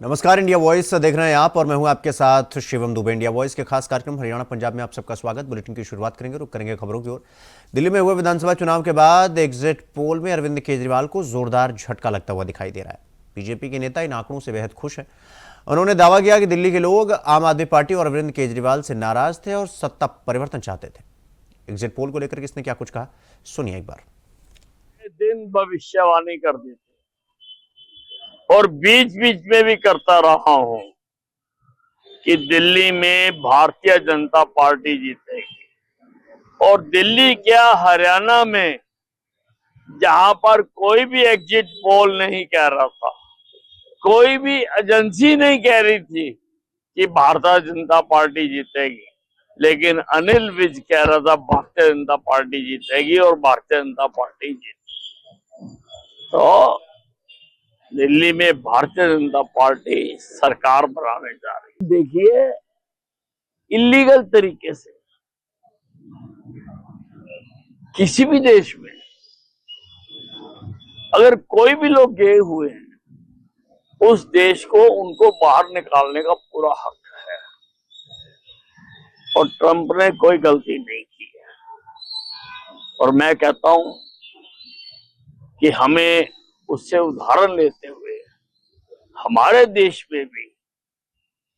नमस्कार, India voice देख रहे हैं आप और मैं हूं आपके साथ शिवम दुबे। इंडिया वॉइस के खास कार्यक्रम हरियाणा पंजाब में आप सबका स्वागत। बुलेटिन की शुरुआत करेंगे, रुक करेंगे खबरों की ओर। दिल्ली में हुए विधानसभा चुनाव के बाद एग्जिट पोल में अरविंद केजरीवाल को जोरदार झटका लगता हुआ दिखाई दे रहा है। बीजेपी के नेता इन आंकड़ों से बेहद खुश हैं। उन्होंने दावा किया कि दिल्ली के लोग आम आदमी पार्टी और अरविंद केजरीवाल से नाराज थे और सत्ता परिवर्तन चाहते थे। एग्जिट पोल को लेकर किसने क्या कुछ कहा, सुनिए एक बार। दिन भविष्यवाणी कर दी थी और बीच बीच में भी करता रहा हूं कि दिल्ली में भारतीय जनता पार्टी जीतेगी। और दिल्ली क्या, हरियाणा में जहां पर कोई भी एग्जिट पोल नहीं कह रहा था, कोई भी एजेंसी नहीं कह रही थी कि भारतीय जनता पार्टी जीतेगी, लेकिन अनिल विज कह रहा था भारतीय जनता पार्टी जीतेगी और भारतीय जनता पार्टी जीतेगी। तो दिल्ली में भारतीय जनता पार्टी सरकार बनाने जा रही है। देखिए, इलीगल तरीके से किसी भी देश में अगर कोई भी लोग गए हुए हैं, उस देश को उनको बाहर निकालने का पूरा हक है। और ट्रंप ने कोई गलती नहीं की है। और मैं कहता हूं कि हमें उससे उदाहरण लेते हुए हमारे देश में भी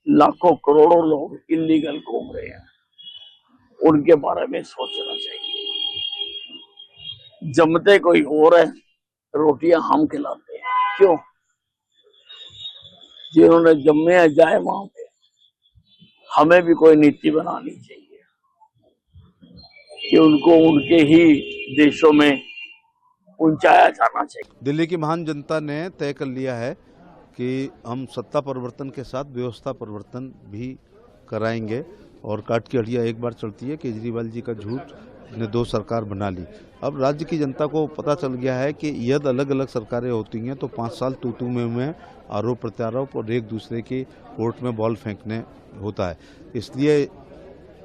लाखों करोड़ों लोग इलीगल घूम रहे हैं, उनके बारे में सोचना चाहिए। जमते कोई और है, रोटियां हम खिलाते हैं। क्यों? जिन्होंने जम्मे हैं जाए वहां पे। हमें भी कोई नीति बनानी चाहिए कि उनको उनके ही देशों में पहुंचाया जाना चाहिए। दिल्ली की महान जनता ने तय कर लिया है कि हम सत्ता परिवर्तन के साथ व्यवस्था परिवर्तन भी कराएंगे। और काट की हड्डियां एक बार चलती है, केजरीवाल जी का झूठ ने 2 सरकार बना ली। अब राज्य की जनता को पता चल गया है कि यदि अलग अलग सरकारें होती हैं तो 5 साल तू में आरोप प्रत्यारोप और एक दूसरे की कोर्ट में बॉल फेंकने होता है। इसलिए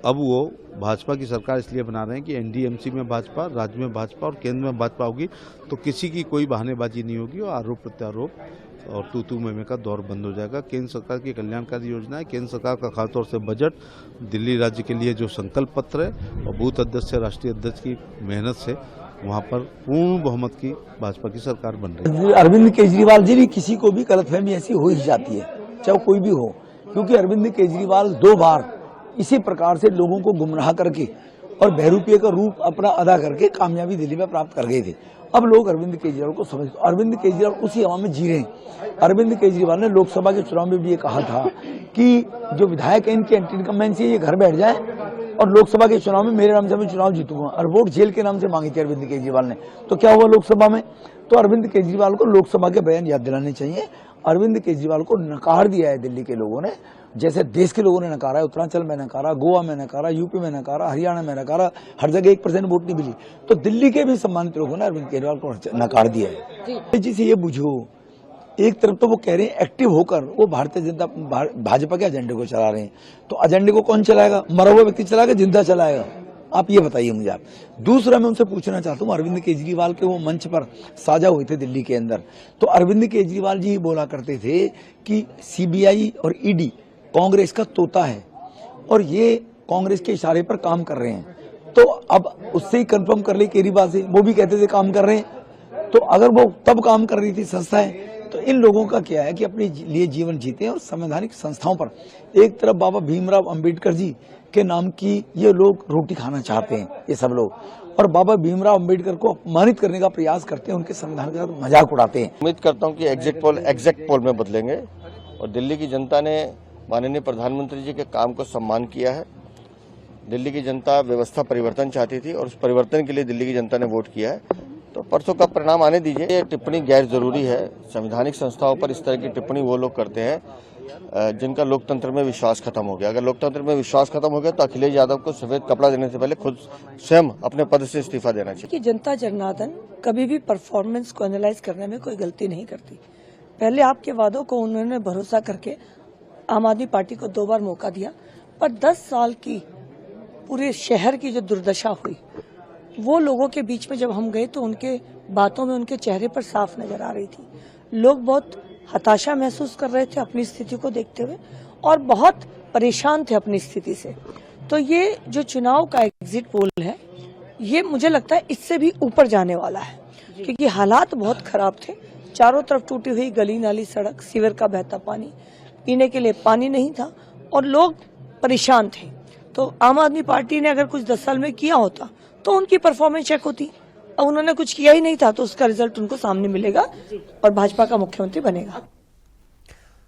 अब वो भाजपा की सरकार इसलिए बना रहे हैं कि एनडीएमसी में भाजपा, राज्य में भाजपा और केंद्र में भाजपा होगी, तो किसी की कोई बहानेबाजी नहीं होगी और आरोप प्रत्यारोप और तू में का दौर बंद हो जाएगा। केंद्र सरकार की कल्याणकारी योजना है। केंद्र सरकार का खासतौर से बजट, दिल्ली राज्य के लिए जो संकल्प पत्र है और बूथ अध्यक्ष से राष्ट्रीय अध्यक्ष की मेहनत से वहाँ पर पूर्ण बहुमत की भाजपा की सरकार बन रही है। अरविंद केजरीवाल जी, किसी को भी गलतफहमी ऐसी हो ही जाती है, चाहे कोई भी हो, क्योंकि अरविंद केजरीवाल 2 बार इसी प्रकार से लोगों को गुमराह करके और बहरूपिये का रूप अपना अदा करके कामयाबी दिल्ली में प्राप्त कर गए थे। अब लोग अरविंद केजरीवाल को समझ, अरविंद केजरीवाल उसी हवा में जी रहे हैं। अरविंद केजरीवाल ने लोकसभा के चुनाव में भी ये कहा था कि जो विधायक है इनकी एंटी इनकम्बेंसी है, ये घर बैठ जाए और लोकसभा के चुनाव में मेरे नाम से मैं चुनाव जीतूंगा। और वोट जेल के नाम से मांगी थी अरविंद केजरीवाल ने। तो क्या हुआ लोकसभा में? तो अरविंद केजरीवाल को लोकसभा के बयान याद दिलाने चाहिए। अरविंद केजरीवाल को नकार दिया है दिल्ली के लोगों ने, जैसे देश के लोगों ने नकारा है। उत्तरांचल में नकारा, गोवा में नकारा, यूपी में नकारा, हरियाणा में नकारा, हर जगह 1% वोट नहीं मिली। तो दिल्ली के भी सम्मानित लोगों ने अरविंद केजरीवाल को नकार दिया है। जी से ये बुझो, एक तरफ तो वो कह रहे हैं एक्टिव होकर वो भारतीय जनता भाजपा के एजेंडे को चला रहे हैं, तो एजेंडे को कौन चलाएगा? मरा हुआ व्यक्ति चलाएगा, जिंदा चलाएगा? आप ये बताइए मुझे। आप दूसरा मैं उनसे पूछना चाहता हूँ, अरविंद केजरीवाल के वो मंच पर साझा हुए थे दिल्ली के अंदर, तो अरविंद केजरीवाल जी बोला करते थे कि सीबीआई और ईडी कांग्रेस का तोता है और ये कांग्रेस के इशारे पर काम कर रहे हैं। तो अब उससे ही कंफर्म कर ले केजरीवाल से, वो भी कहते थे काम कर रहे हैं। तो अगर वो तब काम कर रही थी संस्थाएं, तो इन लोगों का क्या है कि अपने लिए जीवन जीते हैं और संवैधानिक संस्थाओं पर एक तरफ बाबा भीमराव अंबेडकर जी के नाम की ये लोग रोटी खाना चाहते हैं, ये सब लोग, और बाबा भीमराव अंबेडकर को अपमानित करने का प्रयास करते हैं, उनके संविधान के साथ मजाक उड़ाते हैं। उम्मीद करता हूं कि एग्जिट पोल में बदलेंगे और दिल्ली की जनता ने माननीय प्रधानमंत्री जी के काम को सम्मान किया है। दिल्ली की जनता व्यवस्था परिवर्तन चाहती थी और उस परिवर्तन के लिए दिल्ली की जनता ने वोट किया है। तो परसों का परिणाम आने दीजिए। ये टिप्पणी गैर जरूरी है। संवैधानिक संस्थाओं पर इस तरह की टिप्पणी वो लोग करते हैं जिनका लोकतंत्र में विश्वास खत्म हो गया। अगर लोकतंत्र में विश्वास खत्म हो गया तो अखिलेश यादव को सफेद कपड़ा देने से पहले खुद स्वयं अपने पद से इस्तीफा देना चाहिए। कि जनता जनार्दन कभी भी परफॉर्मेंस को एनालाइज करने में कोई गलती नहीं करती। पहले आपके वादों को उन्होंने भरोसा करके आम आदमी पार्टी को 2 बार मौका दिया, पर 10 साल की पूरे शहर की जो दुर्दशा हुई, वो लोगों के बीच में जब हम गए तो उनके बातों में, उनके चेहरे पर साफ नजर आ रही थी। लोग बहुत हताशा महसूस कर रहे थे अपनी स्थिति को देखते हुए और बहुत परेशान थे अपनी स्थिति से। तो ये जो चुनाव का एग्जिट पोल है, ये मुझे लगता है इससे भी ऊपर जाने वाला है, क्योंकि हालात बहुत खराब थे। चारों तरफ टूटी हुई गली नाली सड़क, सीवर का बहता पानी, पीने के लिए पानी नहीं था और लोग परेशान थे। तो आम आदमी पार्टी ने अगर कुछ 10 साल में किया होता तो उनकी परफॉर्मेंस चेक होती। अब उन्होंने कुछ किया ही नहीं था, तो उसका रिजल्ट उनको सामने मिलेगा और भाजपा का मुख्यमंत्री बनेगा।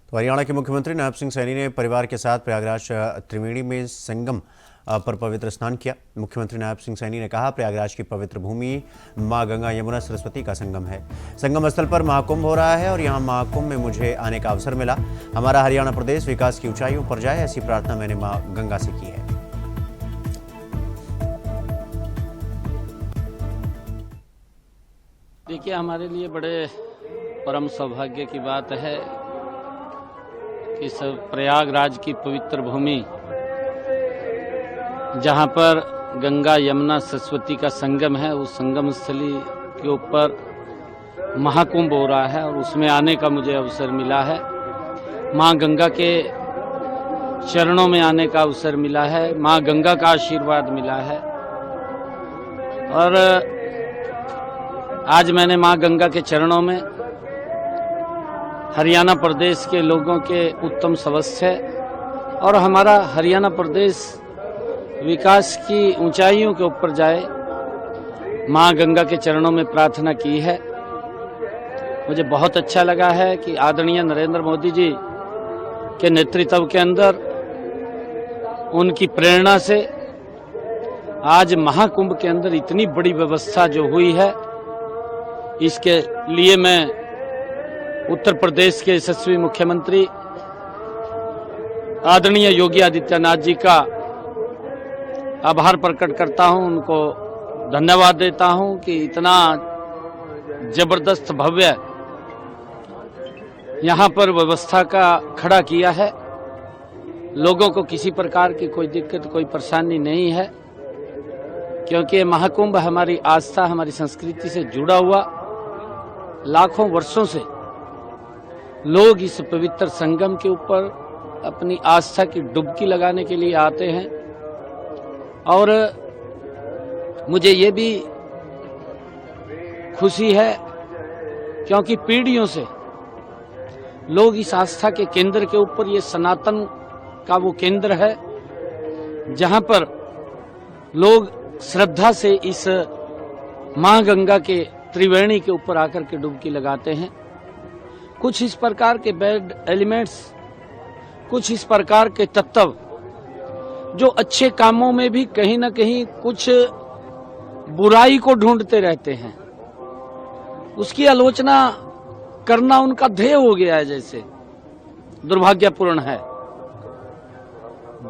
तो हरियाणा के मुख्यमंत्री नैब सिंह सैनी ने परिवार के साथ प्रयागराज त्रिवेणी में संगम पर पवित्र स्नान किया। मुख्यमंत्री नैब सिंह सैनी ने कहा, प्रयागराज की पवित्र भूमि मां गंगा यमुना सरस्वती का संगम है। संगम स्थल पर महाकुंभ हो रहा है और यहां महाकुंभ में मुझे आने का अवसर मिला। हमारा हरियाणा प्रदेश विकास की ऊंचाइयों पर जाए, ऐसी प्रार्थना मैंने मां गंगा से की है। देखिए, हमारे लिए बड़े परम सौभाग्य की बात है कि सब प्रयागराज की पवित्र भूमि, जहाँ पर गंगा यमुना सरस्वती का संगम है, उस संगम स्थली के ऊपर महाकुंभ हो रहा है और उसमें आने का मुझे अवसर मिला है। माँ गंगा के चरणों में आने का अवसर मिला है, माँ गंगा का आशीर्वाद मिला है। और आज मैंने माँ गंगा के चरणों में हरियाणा प्रदेश के लोगों के उत्तम स्वास्थ्य और हमारा हरियाणा प्रदेश विकास की ऊंचाइयों के ऊपर जाए, माँ गंगा के चरणों में प्रार्थना की है। मुझे बहुत अच्छा लगा है कि आदरणीय नरेंद्र मोदी जी के नेतृत्व के अंदर, उनकी प्रेरणा से आज महाकुंभ के अंदर इतनी बड़ी व्यवस्था जो हुई है, इसके लिए मैं उत्तर प्रदेश के यशस्वी मुख्यमंत्री आदरणीय योगी आदित्यनाथ जी का आभार प्रकट करता हूं, उनको धन्यवाद देता हूं कि इतना जबरदस्त भव्य यहां पर व्यवस्था का खड़ा किया है। लोगों को किसी प्रकार की कोई दिक्कत, कोई परेशानी नहीं है, क्योंकि महाकुंभ हमारी आस्था, हमारी संस्कृति से जुड़ा हुआ लाखों वर्षों से लोग इस पवित्र संगम के ऊपर अपनी आस्था की डुबकी लगाने के लिए आते हैं। और मुझे ये भी खुशी है क्योंकि पीढ़ियों से लोग इस आस्था के केंद्र के ऊपर, ये सनातन का वो केंद्र है जहां पर लोग श्रद्धा से इस मां गंगा के त्रिवेणी के ऊपर आकर के डुबकी लगाते हैं। कुछ इस प्रकार के बैड एलिमेंट्स, कुछ इस प्रकार के तत्व जो अच्छे कामों में भी कहीं ना कहीं कुछ बुराई को ढूंढते रहते हैं, उसकी आलोचना करना उनका ध्येय हो गया है। जैसे दुर्भाग्यपूर्ण है,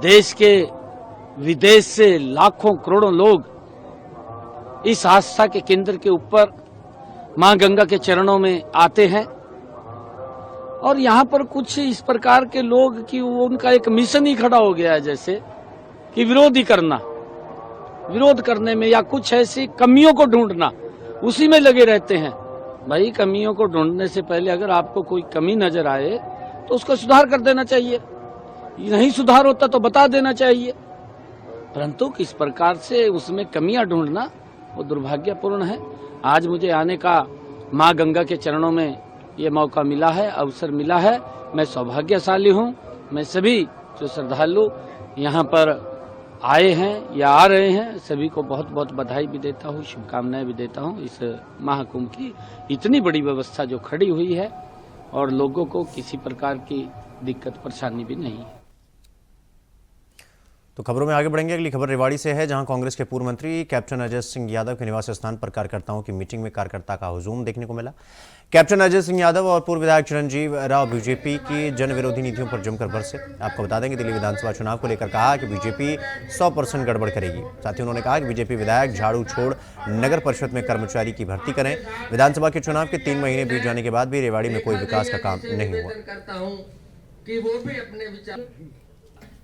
देश के विदेश से लाखों करोड़ों लोग इस आस्था के केंद्र के ऊपर मां गंगा के चरणों में आते हैं और यहाँ पर कुछ इस प्रकार के लोग कि वो उनका एक मिशन ही खड़ा हो गया है, जैसे कि विरोध करने में या कुछ ऐसी कमियों को ढूंढना, उसी में लगे रहते हैं। भाई, कमियों को ढूंढने से पहले अगर आपको कोई कमी नजर आए तो उसको सुधार कर देना चाहिए, नहीं सुधार होता तो बता देना चाहिए, परंतु किस प्रकार से उसमें कमियां ढूंढना वो दुर्भाग्यपूर्ण है। आज मुझे आने का माँ गंगा के चरणों में ये मौका मिला है, अवसर मिला है, मैं सौभाग्यशाली हूँ। मैं सभी जो श्रद्धालु यहाँ पर आए हैं या आ रहे हैं, सभी को बहुत बहुत बधाई भी देता हूँ, शुभकामनाएं भी देता हूँ। इस महाकुंभ की इतनी बड़ी व्यवस्था जो खड़ी हुई है और लोगों को किसी प्रकार की दिक्कत परेशानी भी नहीं है। तो खबरों में आगे बढ़ेंगे। अगली खबर रेवाड़ी से है, जहां कांग्रेस के पूर्व मंत्री कैप्टन अजय सिंह यादव के निवास स्थान पर कार्यकर्ताओं की मीटिंग में कार्यकर्ता का हुजूम देखने को मिला। कैप्टन अजय सिंह यादव और पूर्व विधायक चिरंजीव राव बीजेपी की जन विरोधी नीतियों पर जमकर बरसे। आपको बता दें कि दिल्ली विधानसभा चुनाव को लेकर कहा कि बीजेपी 100% गड़बड़ करेगी। साथ ही उन्होंने कहा कि बीजेपी विधायक झाड़ू छोड़ नगर परिषद में कर्मचारी की भर्ती करें। विधानसभा के चुनाव के 3 महीने बीत जाने के बाद भी रेवाड़ी में कोई विकास का काम नहीं हुआ।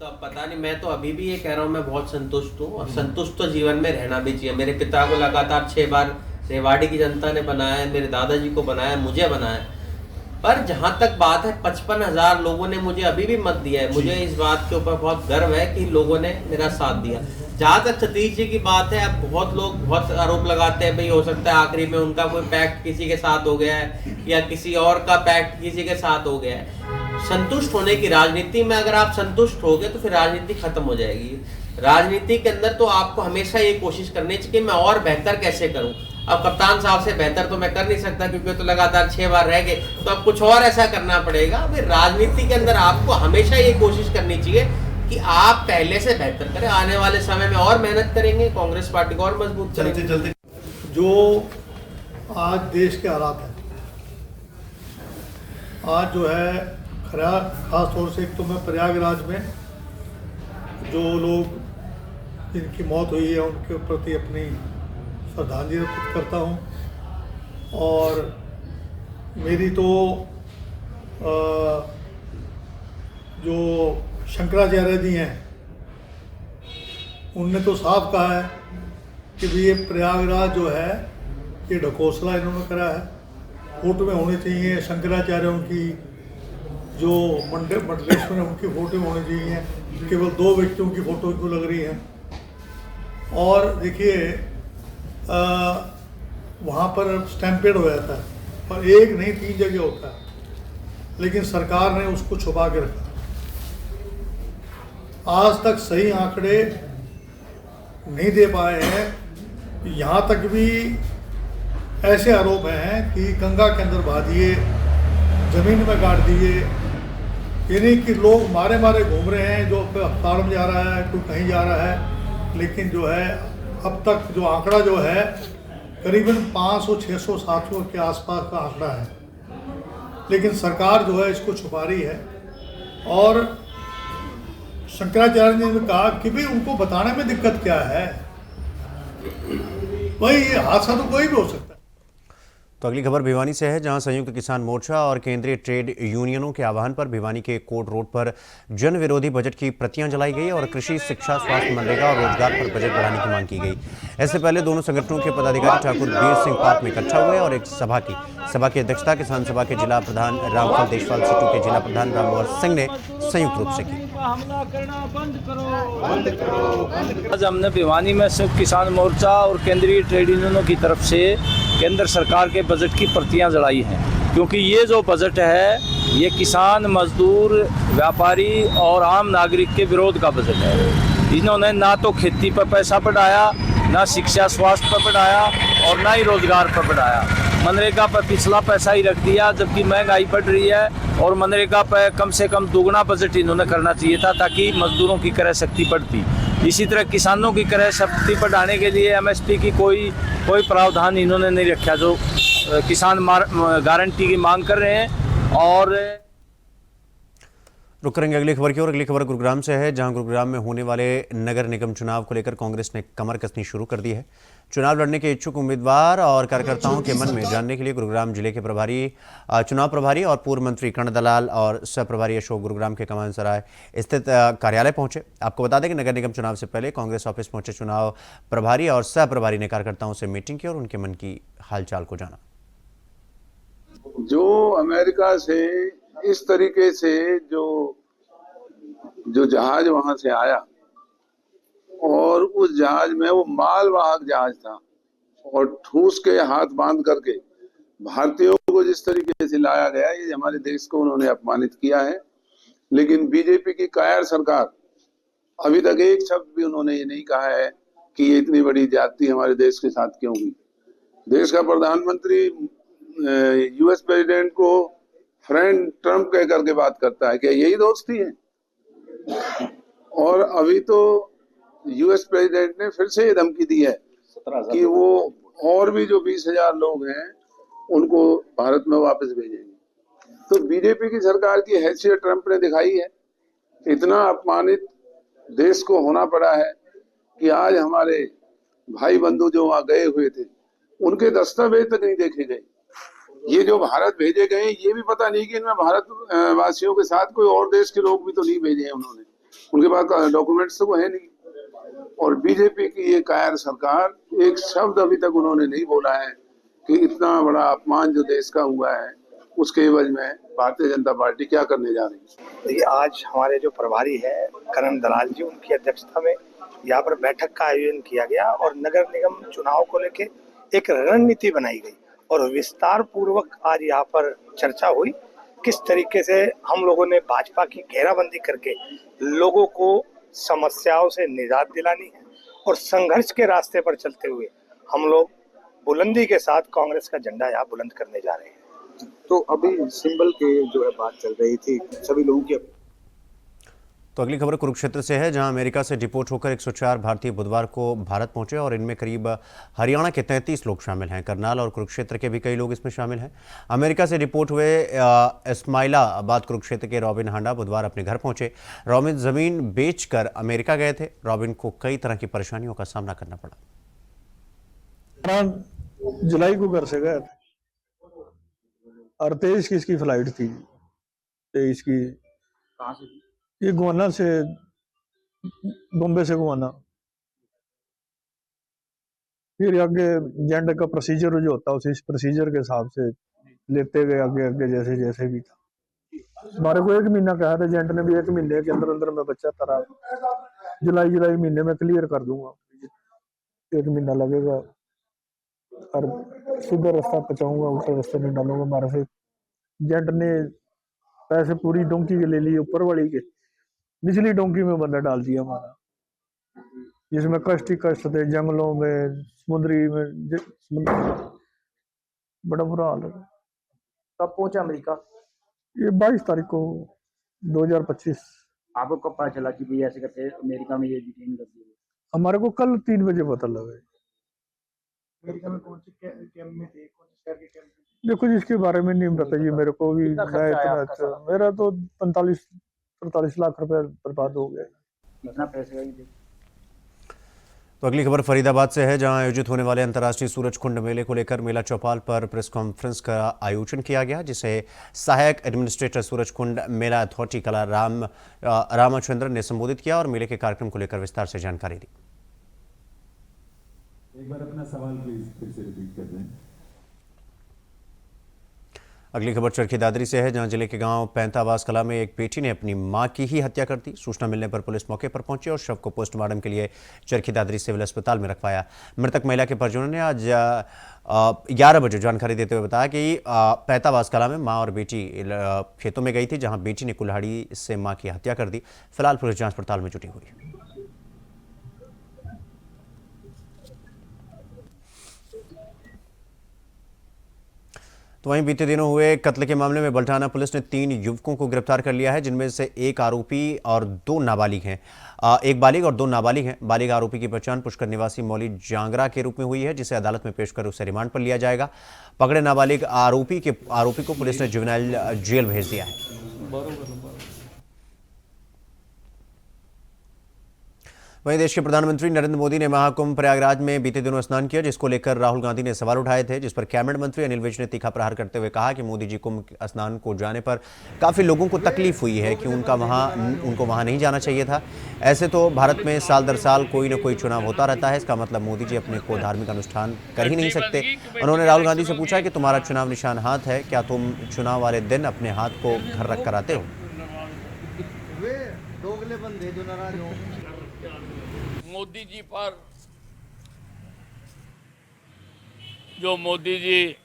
तो अब पता नहीं, मैं तो अभी भी ये कह रहा हूँ, मैं बहुत संतुष्ट हूँ और संतुष्ट तो जीवन में रहना भी चाहिए। मेरे पिता को लगातार 6 बार रेवाड़ी की जनता ने बनाया है, मेरे दादाजी को बनाया, मुझे बनाया, पर जहां तक बात है 55,000 लोगों ने मुझे अभी भी मत दिया है। मुझे इस बात के ऊपर बहुत गर्व है कि लोगों ने मेरा साथ दिया। जहां तक सतीश जी की बात है, अब बहुत लोग बहुत आरोप लगाते हैं भाई हो सकता है आखिरी में उनका कोई पैक्ट किसी के साथ हो गया है या किसी और का पैक्ट किसी के साथ हो गया है। संतुष्ट होने की राजनीति में अगर आप संतुष्ट हो गए तो फिर राजनीति खत्म हो जाएगी। राजनीति के अंदर तो आपको हमेशा ये कोशिश करनी चाहिए कि मैं और बेहतर कैसे करूं। अब कप्तान साहब से बेहतर तो मैं कर नहीं सकता क्योंकि तो लगातार 6 बार रह गए, तो अब कुछ और ऐसा करना पड़ेगा। फिर राजनीति के अंदर आपको हमेशा ये कोशिश करनी चाहिए कि आप पहले से बेहतर करें। आने वाले समय में और मेहनत करेंगे, कांग्रेस पार्टी को और मजबूत करेंगे। जो आज देश के हालात हैं, आज जो है खास तौर से एक तो मैं प्रयागराज में जो लोग जिनकी मौत हुई है उनके प्रति अपनी श्रद्धांजलि अर्पित करता हूँ। और मेरी तो जो शंकराचार्य जी हैं उनने तो साफ कहा है कि भाई ये प्रयागराज जो है ये ढकोसला इन्होंने करा है। फोटो में होनी चाहिए शंकराचार्यों की, जो मंडलेश्वर है उनकी फोटो में होनी चाहिए। केवल 2 व्यक्तियों की फोटो क्यों लग रही है। और देखिए वहाँ पर स्टैम्पेड हो जाता है और एक नहीं 3 जगह होता है, लेकिन सरकार ने उसको छुपा के रखा। आज तक सही आंकड़े नहीं दे पाए हैं। यहाँ तक भी ऐसे आरोप हैं कि गंगा के अंदर बहा दिए, ज़मीन में गाड़ दिए, यानी कि लोग मारे मारे घूम रहे हैं। जो अस्पताल में जा रहा है, कोई कहीं जा रहा है, लेकिन जो है अब तक जो आंकड़ा जो है करीबन 500, 600, 700 के आसपास का आंकड़ा है, लेकिन सरकार जो है इसको छुपा रही है। और शंकराचार्य जी ने कहा कि भाई उनको बताने में दिक्कत क्या है, भाई हादसा तो कोई भी हो सकता है। तो अगली खबर भिवानी से है, जहां संयुक्त किसान मोर्चा और केंद्रीय ट्रेड यूनियनों के आह्वान पर भिवानी के कोर्ट रोड पर जन विरोधी बजट की प्रतियां जलाई गई और कृषि, शिक्षा, स्वास्थ्य, मनरेगा और रोजगार पर बजट बढ़ाने की मांग की गई। इससे पहले दोनों संगठनों के पदाधिकारी ठाकुर वीर सिंह पार्क में इकट्ठा हुए और एक सभा की अध्यक्षता किसान सभा के जिला प्रधान रामफल देशपाल, सिटू के जिला प्रधान रामवर सिंह ने संयुक्त रूप से की। आज हमने भिवानी में संयुक्त किसान मोर्चा और केंद्रीय ट्रेड यूनियनों की तरफ से केंद्र सरकार के बजट की प्रतियां जलाई हैं, क्योंकि ये जो बजट है ये किसान, मजदूर, व्यापारी और आम नागरिक के विरोध का बजट है। इन्होंने ना तो खेती पर पैसा बढ़ाया, ना शिक्षा स्वास्थ्य पर बढ़ाया और ना ही रोजगार पर बढ़ाया। मनरेगा पर पिछला पैसा ही रख दिया, जबकि महंगाई बढ़ रही है और मनरेगा पर कम से कम दुगना बजट इन्होंने करना चाहिए था ताकि मजदूरों की क्रय शक्ति बढ़ती। इसी तरह किसानों की क्रय शक्ति बढ़ाने के लिए एमएसपी की कोई प्रावधान इन्होंने नहीं रखा, जो किसान गारंटी की मांग कर रहे हैं। और रुक करेंगे अगली खबर की ओर। अगली खबर गुरुग्राम से है, जहां गुरुग्राम में होने वाले नगर निगम चुनाव को लेकर कांग्रेस ने कमर कसनी शुरू कर दी है। चुनाव लड़ने के इच्छुक उम्मीदवार और कार्यकर्ताओं के मन में जानने के लिए गुरुग्राम जिले के चुनाव प्रभारी और पूर्व मंत्री कर्ण दलाल और सह प्रभारी अशोक गुरुग्राम के कमान सराय स्थित कार्यालय पहुंचे। आपको बता दें कि नगर निगम चुनाव से पहले कांग्रेस ऑफिस पहुंचे चुनाव प्रभारी और सह प्रभारी ने कार्यकर्ताओं से मीटिंग की और उनके मन की हालचाल को जाना। जो अमेरिका से इस तरीके से जो जहाज वहां से आया और उस जहाज में वो मालवाहक जहाज था और ठूस के हाथ बांध करके भारतीयों को जिस तरीके से लाया गया, ये हमारे देश को उन्होंने अपमानित किया है। लेकिन बीजेपी की कायर सरकार अभी तक एक शब्द भी उन्होंने ये नहीं कहा है कि ये इतनी बड़ी ज्यादती हमारे देश के साथ क्यों हुई। देश का प्रधानमंत्री यूएस प्रेसिडेंट को फ्रेंड ट्रम्प कह करके बात करता है, क्या यही दोस्ती है? और अभी तो यूएस प्रेसिडेंट ने फिर से ये धमकी दी है कि वो और भी जो 20,000 लोग हैं उनको भारत में वापस भेजेंगे। तो बीजेपी की सरकार की हैसियत ट्रम्प ने दिखाई है। इतना अपमानित देश को होना पड़ा है कि आज हमारे भाई बंधु जो वहां गए हुए थे उनके दस्तावेज तक नहीं देखे गए। ये जो भारत भेजे गए ये भी पता नहीं कि इनमें भारत वासियों के साथ कोई और देश के लोग भी तो नहीं भेजे हैं उन्होंने, उनके पास डॉक्यूमेंट्स तो है नहीं। और बीजेपी की ये कायर सरकार एक शब्द अभी तक उन्होंने नहीं बोला है कि इतना बड़ा अपमान जो देश का हुआ है उसके एवज में भारतीय जनता पार्टी क्या करने जा रही है। देखिए, आज हमारे जो प्रभारी है करण दलाल जी, उनकी अध्यक्षता में यहाँ पर बैठक का आयोजन किया गया और नगर निगम चुनाव को लेके एक रणनीति बनाई गई और विस्तार पूर्वक आज यहाँ पर चर्चा हुई किस तरीके से हम लोगों ने भाजपा की घेराबंदी करके लोगों को समस्याओं से निजात दिलानी है और संघर्ष के रास्ते पर चलते हुए हम लोग बुलंदी के साथ कांग्रेस का झंडा यहाँ बुलंद करने जा रहे हैं। तो अभी सिंबल के जो है बात चल रही थी सभी लोगों की। तो अगली खबर कुरुक्षेत्र से है, जहां अमेरिका से डिपोर्ट होकर 104 भारतीय बुधवार को भारत पहुंचे और इनमें करीब हरियाणा के 33 लोग शामिल हैं। करनाल और कुरुक्षेत्र के भी कई लोग इसमें शामिल हैं। अमेरिका से डिपोर्ट हुए इस्माइलाबाद कुरुक्षेत्र के रॉबिन हांडा बुधवार अपने घर पहुंचे। रॉबिन जमीन बेचकर अमेरिका गए थे। रॉबिन को कई तरह की परेशानियों का सामना करना पड़ा। 18 जुलाई को घर से गए थे और 23 की इसकी फ्लाइट थी। 23 की कहाँ से? ये गोवाना से, बॉम्बे से गोवाना। फिर आगे एजेंट का प्रोसीजर जो होता है उसी प्रोसीजर के हिसाब से लेते गए आगे आगे जैसे जैसे भी था। हमारे को 1 महीना कहा था एजेंट ने भी, 1 महीने के अंदर अंदर मैं बच्चा करा जुलाई महीने में क्लियर कर दूंगा। 1 महीना लगेगा और सीधा रास्ता पहुंचाऊंगा, उल्टे रास्ते में डालूंगा। हमारे से एजेंट ने पैसे पूरी डोंकी के ले लिए, ऊपर वाली के निचली डोंकी में बंदा डाल दिया हमारा, जिसमें कष्ट ही कष्ट थे, जंगलों में, समुद्री में, बड़ा बुरा हाल है। कब पहुंचा अमेरिका? ये 22 तारीख को 2025। आपको कब पता चला कि भाई ऐसे करते अमेरिका में ये डिटेन कर दिया? हमारे को कल 3 बजे पता लगा। अमेरिका में कौन से कैंप में थे, कौन से शहर के कैंप में? देखो जिसके बारे में नहीं पता जी मेरे को भी। मैं इतना मेरा तो 45 लाख रुपए बर्बाद हो गया। कितना पैसे थे? तो अगली खबर फरीदाबाद से है, जहां आयोजित होने वाले अंतर्राष्ट्रीय सूरजकुंड मेले को लेकर मेला चौपाल पर प्रेस कॉन्फ्रेंस का आयोजन किया गया, जिसे सहायक एडमिनिस्ट्रेटर सूरजकुंड मेला अथॉरिटी कला रामचंद्रन ने संबोधित किया और मेले के कार्यक्रम को लेकर विस्तार से जानकारी दी। एक बार अपना सवाल प्लीज फिर से रिपीट कर दें। अगली खबर चरखी दादरी से है, जहां जिले के गांव पैंतावास कला में एक बेटी ने अपनी मां की ही हत्या कर दी। सूचना मिलने पर पुलिस मौके पर पहुंची और शव को पोस्टमार्टम के लिए चरखी दादरी सिविल अस्पताल में रखवाया। मृतक महिला के परिजनों ने आज 11 बजे जानकारी देते हुए बताया कि पैंतावास कला में मां और बेटी खेतों में गई थी, जहां बेटी ने कुल्हाड़ी से मां की हत्या कर दी। फिलहाल पुलिस जांच पड़ताल में जुटी हुई है। तो वहीं बीते दिनों हुए कत्ल के मामले में बल्टाना पुलिस ने 3 युवकों को गिरफ्तार कर लिया है, जिनमें से एक आरोपी और 2 नाबालिग हैं। एक बालिग और 2 नाबालिग हैं। बालिग आरोपी की पहचान पुष्कर निवासी मौली जांगरा के रूप में हुई है, जिसे अदालत में पेश कर उसे रिमांड पर लिया जाएगा। पकड़े नाबालिग आरोपी को पुलिस ने जुवेनाइल जेल भेज दिया है। वहीं देश के प्रधानमंत्री नरेंद्र मोदी ने महाकुंभ प्रयागराज में बीते दिनों स्नान किया, जिसको लेकर राहुल गांधी ने सवाल उठाए थे, जिस पर कैबिनेट मंत्री अनिल विज ने तीखा प्रहार करते हुए कहा कि मोदी जी कुंभ स्नान को जाने पर काफी लोगों को तकलीफ हुई है कि उनको वहां नहीं जाना चाहिए था। ऐसे तो भारत में साल दर साल कोई न कोई चुनाव होता रहता है, इसका मतलब मोदी जी अपने को धार्मिक अनुष्ठान कर ही नहीं सकते। उन्होंने राहुल गांधी से पूछा कि तुम्हारा चुनाव निशान हाथ है, क्या तुम चुनाव वाले दिन अपने हाथ को घर रख कर आते हो? मोदी जी पर जो मोदी जी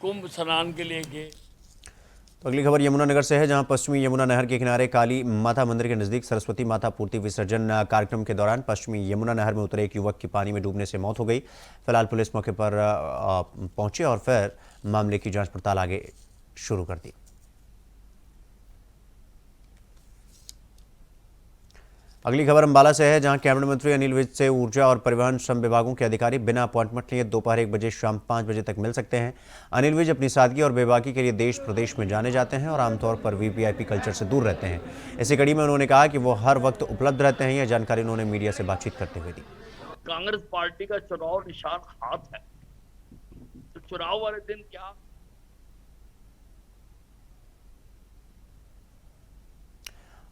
कुंभ स्नान के लिए गए। तो अगली खबर यमुनानगर से है, जहां पश्चिमी यमुना नहर के किनारे काली माता मंदिर के नजदीक सरस्वती माता पूर्ति विसर्जन कार्यक्रम के दौरान पश्चिमी यमुना नहर में उतरे एक युवक की पानी में डूबने से मौत हो गई। फिलहाल पुलिस मौके पर पहुंची और फिर मामले की जांच पड़ताल आगे शुरू कर दी। अगली खबर अंबाला से है, जहां कैबिनेट मंत्री अनिल विज से ऊर्जा और परिवहन श्रम विभागों के अधिकारी बिना अपॉइंटमेंट लिए दोपहर 1 बजे शाम 5 बजे तक मिल सकते हैं। अनिल विज अपनी सादगी और बेबाकी के लिए देश प्रदेश में जाने जाते हैं और आमतौर पर वीवीआईपी कल्चर से दूर रहते हैं। इसी कड़ी में उन्होंने कहा कि वो हर वक्त उपलब्ध रहते हैं। यह जानकारी उन्होंने मीडिया से बातचीत करते हुए दी। कांग्रेस पार्टी का चुनाव निशान हाथ है, तो चुनाव वाले दिन क्या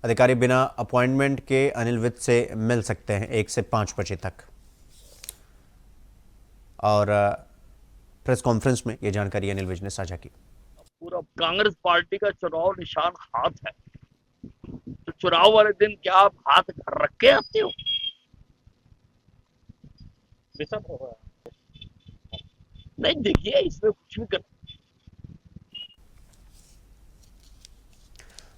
अधिकारी बिना अपॉइंटमेंट के अनिल विज से मिल सकते हैं 1 से 5 बजे तक। और प्रेस कॉन्फ्रेंस में ये जानकारी अनिल विज ने साझा की। पूरा कांग्रेस पार्टी का चुनाव निशान हाथ है, तो चुनाव वाले दिन क्या आप हाथ घर रख के आते हो? नहीं, देखिए इसमें कुछ भी कर।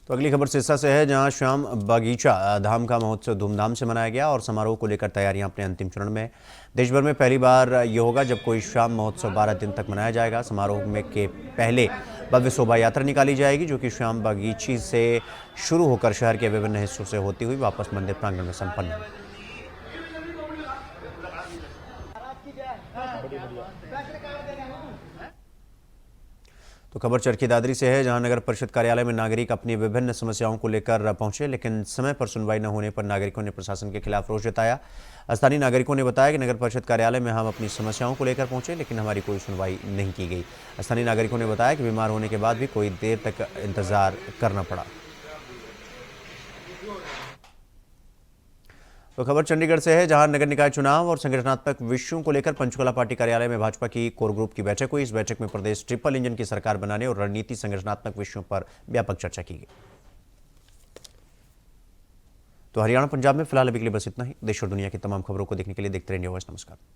तो अगली खबर सिरसा से है, जहां श्याम बागीचा धाम का महोत्सव धूमधाम से मनाया गया और समारोह को लेकर तैयारियां अपने अंतिम चरण में। देश भर में पहली बार ये होगा जब कोई श्याम महोत्सव 12 दिन तक मनाया जाएगा। समारोह में के पहले भव्य शोभा यात्रा निकाली जाएगी, जो कि श्याम बागीची से शुरू होकर शहर के विभिन्न हिस्सों से होती हुई वापस मंदिर प्रांगण में संपन्न हुई। तो खबर चरखी दादरी से है, जहां नगर परिषद कार्यालय में नागरिक अपनी विभिन्न समस्याओं को लेकर पहुंचे, लेकिन समय पर सुनवाई न होने पर नागरिकों ने प्रशासन के खिलाफ रोष जताया। स्थानीय नागरिकों ने बताया कि नगर परिषद कार्यालय में हम अपनी समस्याओं को लेकर पहुंचे, लेकिन हमारी कोई सुनवाई नहीं की गई। स्थानीय नागरिकों ने बताया कि बीमार होने के बाद भी कोई देर तक इंतजार करना पड़ा। तो खबर चंडीगढ़ से है, जहां नगर निकाय चुनाव और संगठनात्मक विषयों को लेकर पंचकुला पार्टी कार्यालय में भाजपा की कोर ग्रुप की बैठक हुई। इस बैठक में प्रदेश ट्रिपल इंजन की सरकार बनाने और रणनीति संगठनात्मक विषयों पर व्यापक चर्चा की गई। तो हरियाणा पंजाब में फिलहाल अभी के लिए बस इतना ही। देश और दुनिया की तमाम खबरों को देखने के लिए देखते रहिए इंडिया वॉइस। नमस्कार।